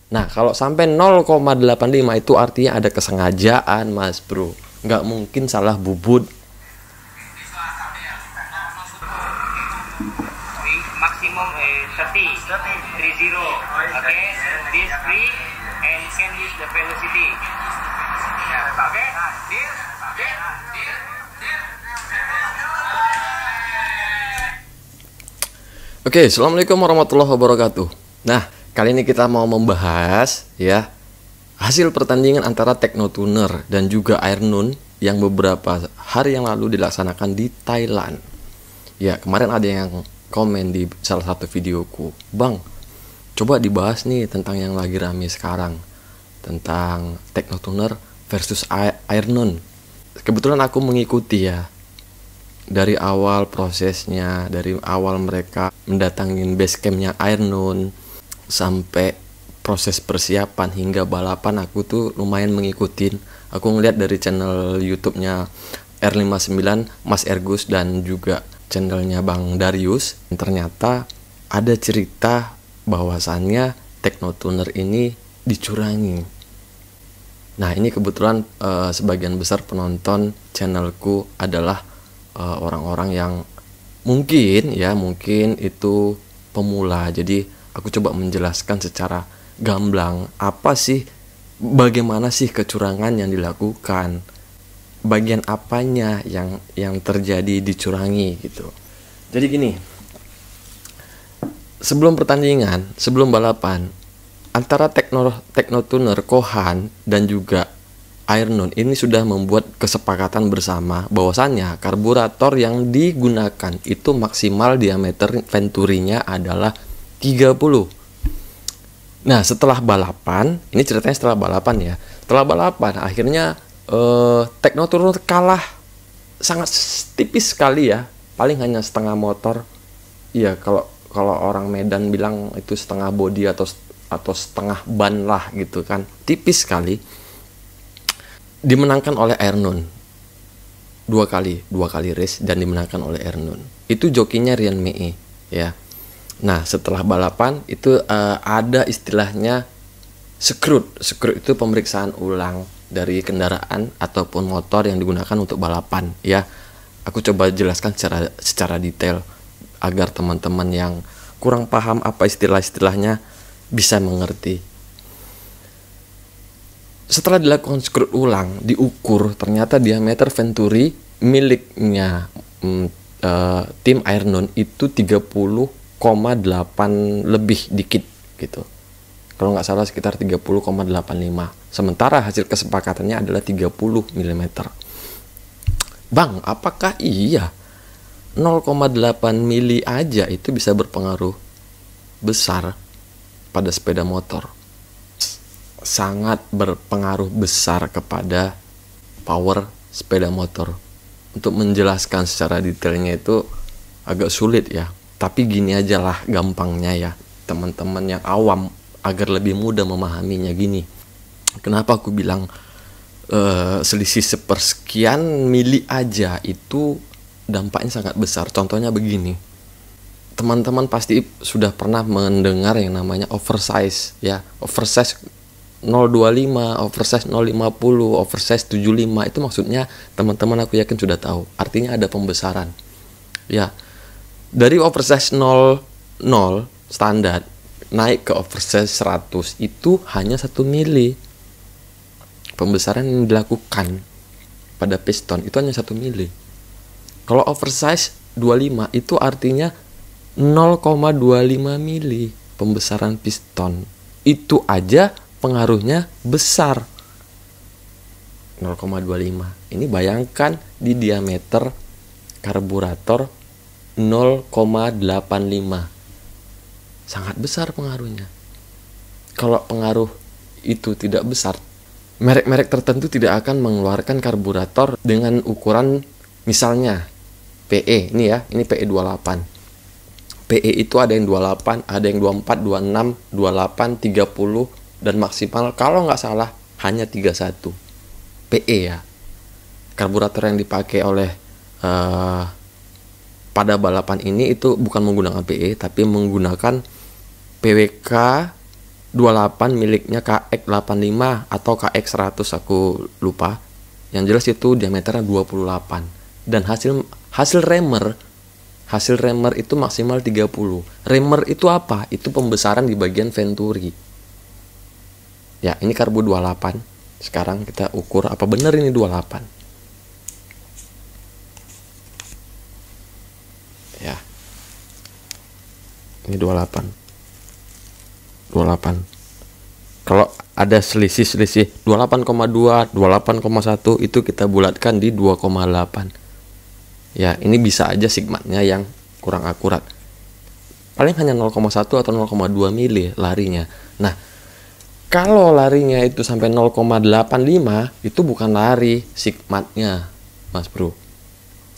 Nah, kalau sampai 0,85 itu artinya ada kesengajaan, Mas Bro. Nggak mungkin salah bubut. Maximum 30. Okay, this free and can use the velocity. Okay, deal. Oke, assalamualaikum warahmatullahi wabarakatuh. Nah, kali ini kita mau membahas ya hasil pertandingan antara Technotuner dan juga Airnoon yang beberapa hari yang lalu dilaksanakan di Thailand. Ya, kemarin ada yang komen di salah satu videoku, Bang, coba dibahas nih tentang yang lagi rame sekarang, tentang Technotuner versus Airnoon. Kebetulan aku mengikuti ya dari awal prosesnya, dari awal mereka mendatangin basecampnya Airnoon sampai proses persiapan hingga balapan, aku tuh lumayan mengikutin. Aku ngeliat dari channel YouTube-nya R59 Mas Ergus dan juga channelnya Bang Darius. Ternyata ada cerita bahwasannya Technotuner ini dicurangi. Nah, ini kebetulan sebagian besar penonton channelku adalah orang-orang yang mungkin itu pemula. Jadi aku coba menjelaskan secara gamblang bagaimana sih kecurangan yang dilakukan, bagian apanya yang terjadi dicurangi gitu. Jadi gini, sebelum pertandingan, sebelum balapan antara Technotuner Kohan dan juga Airnoon ini sudah membuat kesepakatan bersama bahwasannya karburator yang digunakan itu maksimal diameter venturinya adalah 30. Nah, setelah balapan, ini ceritanya setelah balapan ya. Setelah balapan akhirnya Technotuner kalah sangat tipis sekali ya. Paling hanya setengah motor. Iya, kalau orang Medan bilang itu setengah bodi atau setengah ban lah gitu kan. Tipis sekali. Dimenangkan oleh Airnoon dua kali race dan dimenangkan oleh Airnoon. Itu jokinya Rian Mee ya. Nah, setelah balapan itu ada istilahnya scrut itu pemeriksaan ulang dari kendaraan ataupun motor yang digunakan untuk balapan ya. Aku coba jelaskan secara detail agar teman-teman yang kurang paham apa istilah-istilahnya bisa mengerti. Setelah dilakukan scrut ulang, diukur, ternyata diameter venturi miliknya tim Airnoon itu 30,8 lebih dikit gitu. Kalau nggak salah sekitar 30,85. Sementara hasil kesepakatannya adalah 30 mm. Bang, apakah iya 0,8 mili aja itu bisa berpengaruh besar pada sepeda motor? Sangat berpengaruh besar kepada power sepeda motor. Untuk menjelaskan secara detailnya itu agak sulit ya. Tapi gini aja lah gampangnya ya, teman-teman yang awam agar lebih mudah memahaminya gini. Kenapa aku bilang selisih sepersekian mili aja itu dampaknya sangat besar. Contohnya begini. Teman-teman pasti sudah pernah mendengar yang namanya oversize ya. Oversize 025, oversize 050, oversize 75 itu maksudnya teman-teman aku yakin sudah tahu. Artinya ada pembesaran. Ya. Dari oversize 00 standar naik ke oversize 100 itu hanya 1 mili. Pembesaran yang dilakukan pada piston itu hanya 1 mili. Kalau oversize 25 itu artinya 0,25 mili pembesaran piston. Itu aja pengaruhnya besar. 0,25. Ini bayangkan di diameter karburator 0,85. Sangat besar pengaruhnya. Kalau pengaruh itu tidak besar, merek-merek tertentu tidak akan mengeluarkan karburator dengan ukuran misalnya PE. Ini ya, ini PE 28. PE itu ada yang 28, ada yang 24, 26, 28, 30 dan maksimal kalau nggak salah hanya 31 PE ya. Karburator yang dipakai oleh pada balapan ini itu bukan menggunakan PE tapi menggunakan PWK 28 miliknya KX85 atau KX100, aku lupa. Yang jelas itu diameternya 28. Dan hasil remer itu maksimal 30. Remer itu apa? Itu pembesaran di bagian venturi. Ya, ini karbu 28. Sekarang kita ukur apa benar ini 28. Ya. Ini 28. Kalau ada selisih 28,2, 28,1 itu kita bulatkan di 2,8. Ya, ini bisa aja sigmatnya yang kurang akurat. Paling hanya 0,1 atau 0,2 mili larinya. Nah, kalau larinya itu sampai 0,85 itu bukan lari sigmatnya, Mas Bro.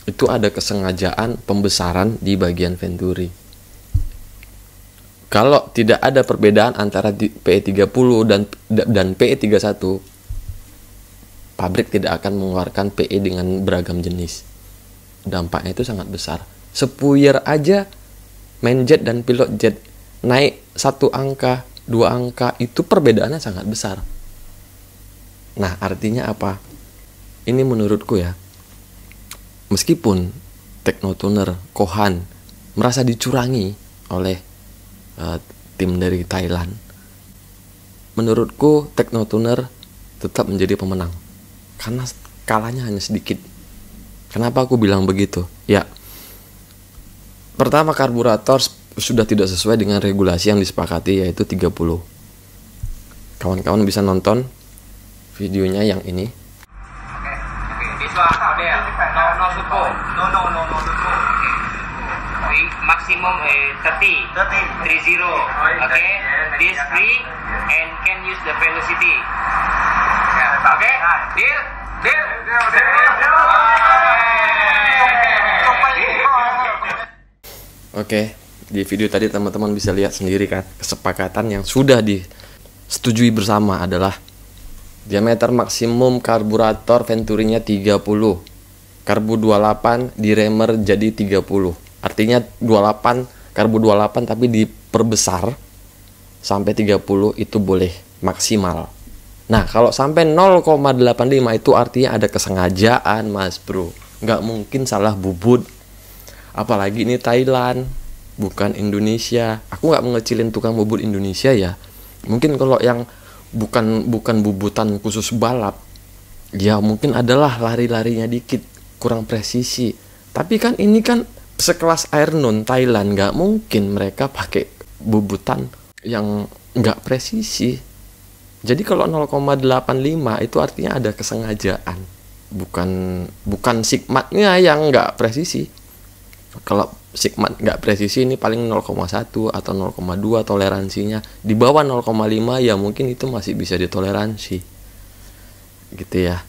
Itu ada kesengajaan pembesaran di bagian venturi. Kalau tidak ada perbedaan antara PE30 dan PE31, pabrik tidak akan mengeluarkan PE dengan beragam jenis. Dampaknya itu sangat besar. Sepuyer aja main jet dan pilot jet naik 1 angka, 2 angka, itu perbedaannya sangat besar. Nah, artinya apa? Ini menurutku ya, meskipun Technotuner Kohan merasa dicurangi oleh tim dari Thailand, menurutku Technotuner tetap menjadi pemenang karena kalahnya hanya sedikit. Kenapa aku bilang begitu? Ya, pertama, karburator sudah tidak sesuai dengan regulasi yang disepakati, yaitu 30. Kawan-kawan bisa nonton videonya yang ini. This one model no supo. Maximum 30. Okay, this free and can use the velocity. Okay, deal. Oke, di video tadi teman-teman bisa lihat sendiri kan, kesepakatan yang sudah disetujui bersama adalah diameter maksimum karburator venturinya 30. Karbu 28 di remer jadi 30. Artinya 28, karbu 28 tapi diperbesar sampai 30 itu boleh maksimal. Nah, kalau sampai 0,85 itu artinya ada kesengajaan, Mas Bro. Nggak mungkin salah bubut. Apalagi ini Thailand, bukan Indonesia. Aku nggak mengecilin tukang bubut Indonesia ya. Mungkin kalau yang bukan bubutan khusus balap, ya mungkin adalah lari-larinya dikit, kurang presisi. Tapi kan ini kan sekelas Airnon Thailand, nggak mungkin mereka pakai bubutan yang nggak presisi. Jadi kalau 0,85 itu artinya ada kesengajaan, bukan sigmatnya yang nggak presisi. Kalau sigmat nggak presisi ini paling 0,1 atau 0,2 toleransinya. Di bawah 0,5 ya mungkin itu masih bisa ditoleransi, gitu ya.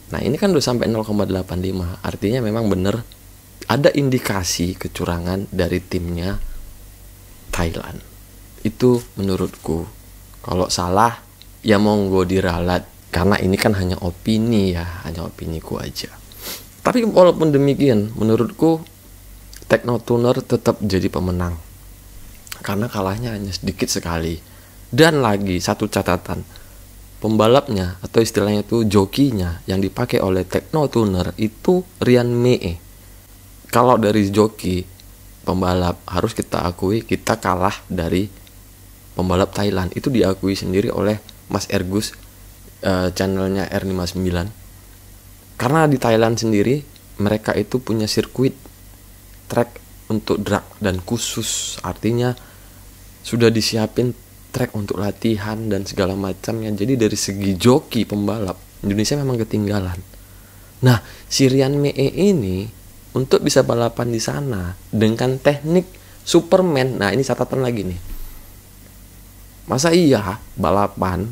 Nah, ini kan udah sampai 0,85, artinya memang bener ada indikasi kecurangan dari timnya Thailand. Itu menurutku. Kalau salah ya monggo diralat, karena ini kan hanya opini ya, hanya opiniku aja. Tapi walaupun demikian, menurutku Technotuner tetap jadi pemenang karena kalahnya hanya sedikit sekali. Dan lagi satu catatan, pembalapnya atau istilahnya itu jokinya yang dipakai oleh Technotuner itu Rian Mee. Kalau dari joki pembalap harus kita akui kita kalah dari pembalap Thailand. Itu diakui sendiri oleh Mas Ergus, channelnya R59. Karena di Thailand sendiri mereka itu punya sirkuit track untuk drag dan khusus, artinya sudah disiapin track untuk latihan dan segala macamnya. Jadi dari segi joki pembalap Indonesia memang ketinggalan. Nah, si Rian Mee ini untuk bisa balapan di sana dengan teknik Superman. Nah, ini catatan lagi nih. Masa iya balapan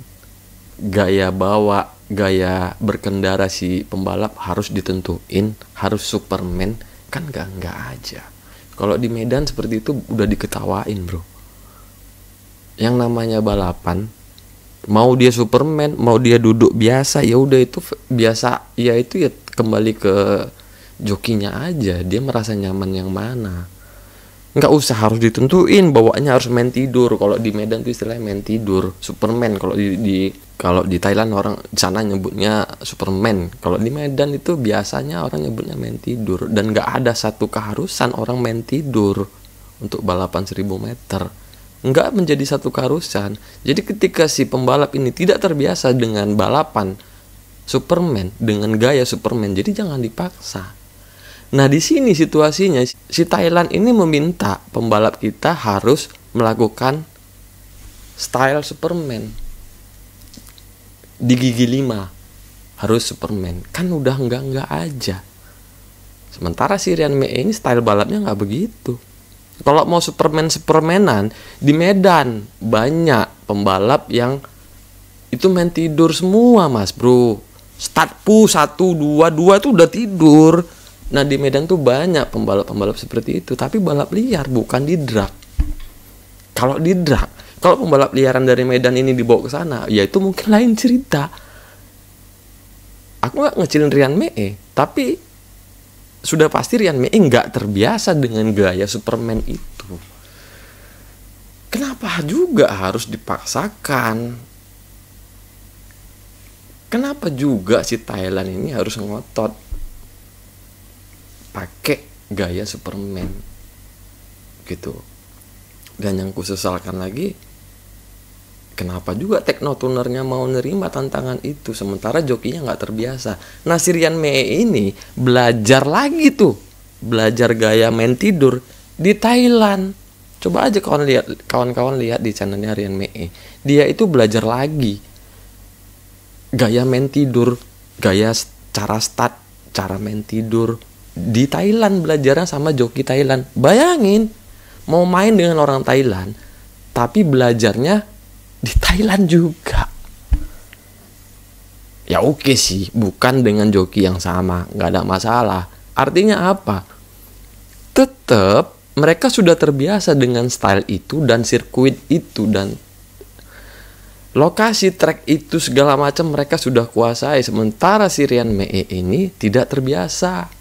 gaya bawa, gaya berkendara si pembalap harus ditentuin, harus Superman? Kan enggak aja. Kalau di Medan seperti itu udah diketawain, bro. Yang namanya balapan, mau dia Superman, mau dia duduk biasa, ya udah itu biasa. Ya itu ya kembali ke jokinya aja, dia merasa nyaman yang mana. Nggak usah harus ditentuin bawaannya harus main tidur. Kalau di Medan tuh istilahnya main tidur, Superman. Kalau di Thailand orang di sana nyebutnya Superman. Kalau di Medan itu biasanya orang nyebutnya main tidur. Dan nggak ada satu keharusan orang main tidur untuk balapan 1000 meter. Nggak menjadi satu keharusan. Jadi ketika si pembalap ini tidak terbiasa dengan balapan Superman, dengan gaya Superman, jadi jangan dipaksa. Nah, di sini situasinya si Thailand ini meminta pembalap kita harus melakukan style Superman. Di gigi 5 harus Superman. Kan udah enggak aja. Sementara si Rian Mei ini style balapnya nggak begitu. Kalau mau Supermanan di Medan banyak pembalap yang itu main tidur semua, Mas Bro. Start 1, 2 itu udah tidur. Nah, di Medan tuh banyak pembalap-pembalap seperti itu, tapi balap liar, bukan di drag. Kalau di drag, kalau pembalap liaran dari Medan ini dibawa ke sana, ya itu mungkin lain cerita. Aku nggak ngecilin Rian Mei, tapi sudah pasti Rian Mei nggak terbiasa dengan gaya Superman itu. Kenapa juga harus dipaksakan? Kenapa juga si Thailand ini harus ngotot pakai gaya Superman gitu? Dan yang kusesalkan lagi, kenapa juga Teknotunernya mau nerima tantangan itu sementara jokinya nggak terbiasa. Nah, si Rian Mei ini belajar lagi tuh, belajar gaya main tidur di Thailand. Coba aja kawan-kawan lihat di channelnya Rian Mei, dia itu belajar lagi gaya main tidur, gaya cara start, cara main tidur di Thailand, belajarnya sama joki Thailand. Bayangin, mau main dengan orang Thailand, tapi belajarnya di Thailand juga. Ya oke sih, bukan dengan joki yang sama, nggak ada masalah. Artinya apa? Tetap mereka sudah terbiasa dengan style itu dan sirkuit itu dan lokasi track itu segala macam mereka sudah kuasai. Sementara si Rian Mei ini tidak terbiasa.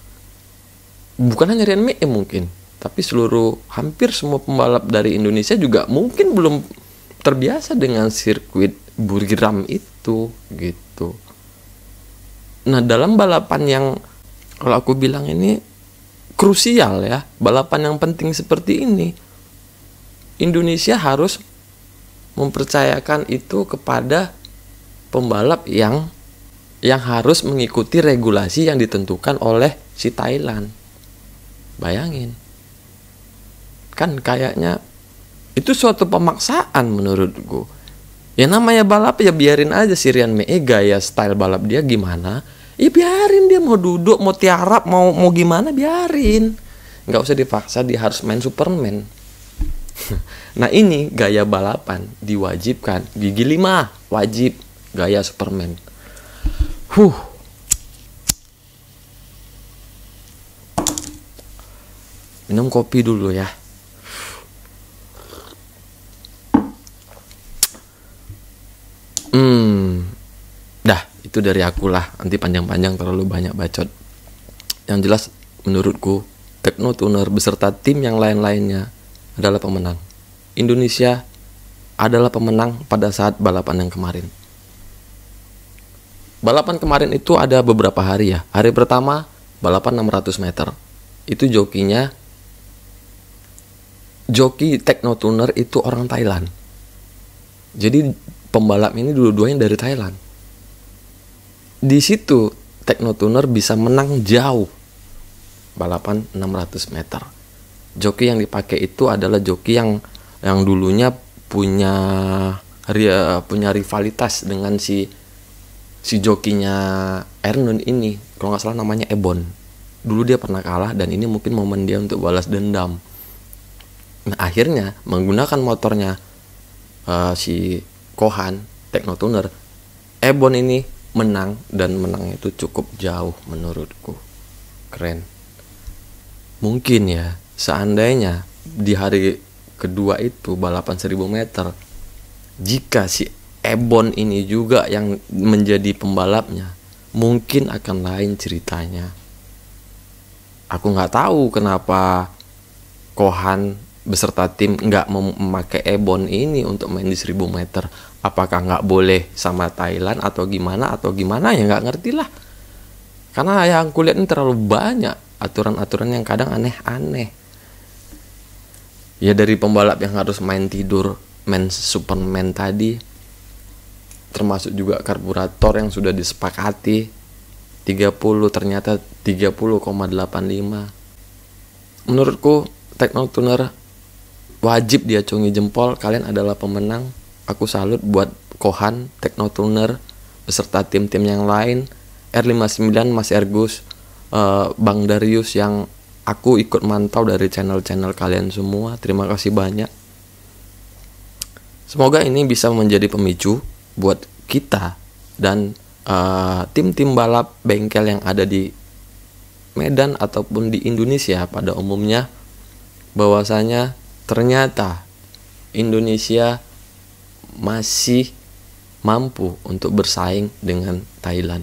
Bukan hanya Rian Mei mungkin, tapi hampir semua pembalap dari Indonesia juga mungkin belum terbiasa dengan sirkuit Buriram itu gitu. Nah, dalam balapan yang kalau aku bilang ini krusial ya, balapan yang penting seperti ini, Indonesia harus mempercayakan itu kepada pembalap yang harus mengikuti regulasi yang ditentukan oleh si Thailand. Bayangin, kan kayaknya itu suatu pemaksaan menurutku. Ya namanya balap ya biarin aja si Rian Mei gaya style balap dia gimana, ya biarin dia mau duduk, mau tiarap, mau gimana biarin. Nggak usah dipaksa dia harus main Superman. Nah, ini gaya balapan diwajibkan, gigi 5 wajib gaya Superman. Minum kopi dulu ya. Dah, itu dari aku lah. Nanti panjang-panjang terlalu banyak bacot. Yang jelas menurutku Teknotuner beserta tim yang lain-lainnya adalah pemenang. Indonesia adalah pemenang pada saat balapan yang kemarin. Balapan kemarin itu ada beberapa hari ya. Hari pertama balapan 600 meter. Itu joki Teknotuner itu orang Thailand. Jadi pembalap ini dua-duanya dari Thailand. Di situ Teknotuner bisa menang jauh balapan 600 meter. Joki yang dipakai itu adalah joki yang dulunya punya rivalitas dengan si jokinya Ernon ini. Kalau nggak salah namanya Ebon. Dulu dia pernah kalah dan ini mungkin momen dia untuk balas dendam. Nah, akhirnya menggunakan motornya si Kohan Teknotuner, Ebon ini menang dan menangnya itu cukup jauh menurutku. Keren. Mungkin ya seandainya di hari kedua itu balapan 1000 meter, jika si Ebon ini juga yang menjadi pembalapnya, mungkin akan lain ceritanya. Aku nggak tahu kenapa Kohan beserta tim nggak memakai Ebon ini untuk main di 1000 meter? Apakah nggak boleh sama Thailand atau gimana ya, nggak ngerti lah. Karena yang kulihat ini terlalu banyak aturan-aturan yang kadang aneh-aneh. Ya dari pembalap yang harus main tidur, main Superman tadi, termasuk juga karburator yang sudah disepakati 30 ternyata 30,85. Menurutku Technotuner wajib diacungi jempol, kalian adalah pemenang. Aku salut buat Kohan, Technotuner beserta tim-tim yang lain, R59, Mas Ergus, Bang Darius yang aku ikut mantau dari channel-channel kalian semua. Terima kasih banyak. Semoga ini bisa menjadi pemicu buat kita dan tim-tim balap bengkel yang ada di Medan ataupun di Indonesia pada umumnya, bahwasanya ternyata Indonesia masih mampu untuk bersaing dengan Thailand.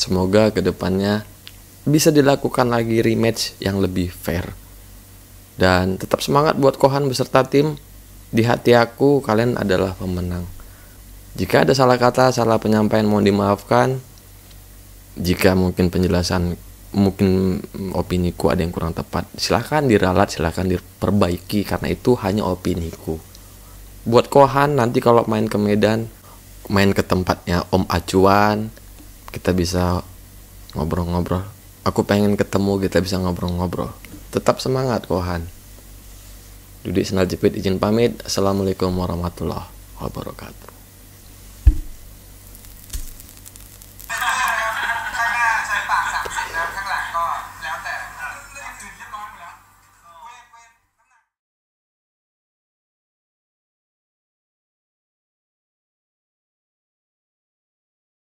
Semoga kedepannya bisa dilakukan lagi rematch yang lebih fair. Dan tetap semangat buat Kohan beserta tim. Di hati aku kalian adalah pemenang. Jika ada salah kata, salah penyampaian mohon dimaafkan. Jika mungkin penjelasan, mungkin opiniku ada yang kurang tepat, silahkan diralat, silahkan diperbaiki, karena itu hanya opiniku. Buat Kohan nanti kalau main ke Medan, main ke tempatnya Om Acuan, kita bisa ngobrol-ngobrol. Aku pengen ketemu, kita bisa ngobrol-ngobrol. Tetap semangat Kohan. Dudi Senal Jepit izin pamit. Assalamualaikum warahmatullahi wabarakatuh.